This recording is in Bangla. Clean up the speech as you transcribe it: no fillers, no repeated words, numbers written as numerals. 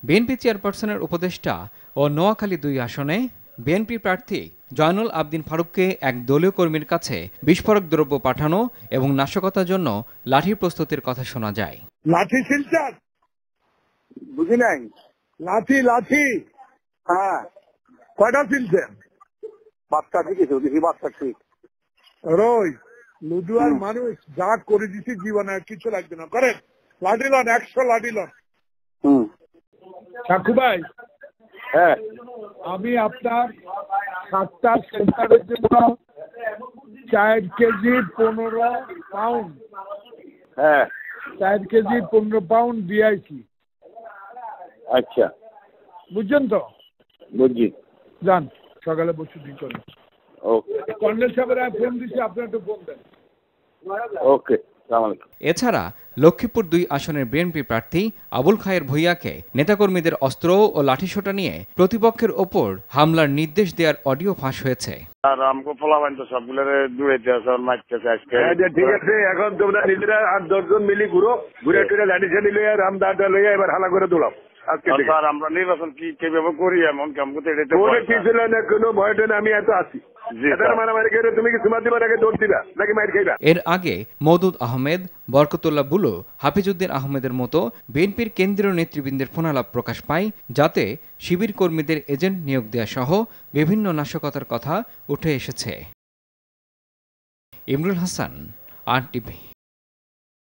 বিএনপি চেয়ারপারসনের উপদেষ্টা ও নোয়াখালী ২ আসনে বিএনপি প্রার্থী জয়নুল আবদিন ফারুককে এক দলীয় কর্মীর কাছে বিস্ফোরক দ্রব্য পাঠানো এবং নাশকতার জন্য লাঠি প্রস্তুতির কথা শোনা যায়। লাঠি শিলচার বুঝি নাই। লাঠি লাঠি হ্যাঁ, কয়টা শিলছেন? বাচ্চা ঠিক বাচ্চা ঠিক রই লুডুয়ার মানুষ যা করে দিছি জীবনে কিছু লাগবে না। করেন লাঠি লন, 100 লাঠি লন। সাকু ভাই, হ্যাঁ, আমি আপনার 7টা সেন্টারের জন্য 4 কেজি 15 পাউন্ড, হ্যাঁ, 4 কেজি 15 পাউন্ড দিয়েছি। আচ্ছা, বুঝছেন তো? বুঝছি। যান সকালে বসে দিন করেন। ওকে, কর্নেল সাহেবের ফোন দিচ্ছি, আপনি একটু ফোন দেন। ওকে। এছাড়া লক্ষ্মীপুর ২ আসনের বিএনপি প্রার্থী আবুল খায়ের ভূঁইয়াকে নেতাকর্মীদের অস্ত্র ও লাঠিসোঁটা নিয়ে প্রতিপক্ষের ওপর হামলার নির্দেশ দেওয়ার অডিও ফাঁস হয়েছে। আর আমগো পোলাপান তো সবগুলোরে দূরেতে আছে, মারতেছে আজকে। ঠিক আছে, এখন তোমরা নিজেরা 8-10 জন মিলি ঘুরে টুরে লাঠি ছেড়ে লইয়া রামদাটা লইয়া এবার হালা করে দৌড়াও। স্যার আমরা নির্বাচন কিভাবে করি এমন কেমন কোনো ভয়টা আমি এত আছি। মারামারি করে তুমি কি সুমার দিবার আগে দৌড় দিবা নাকি মাইর খাইবা? এর আগে মওদুদ আহমেদ, বরকতুল্লাহ বুলু, হাফিজউদ্দিন আহমেদের মতো বিএনপির কেন্দ্রীয় নেতৃবৃন্দের ফোনালাপ প্রকাশ পায়, যাতে শিবির কর্মীদের এজেন্ট নিয়োগ দেয়া সহ বিভিন্ন নাশকতার কথা উঠে এসেছে। ইমরুল হাসান, RTV।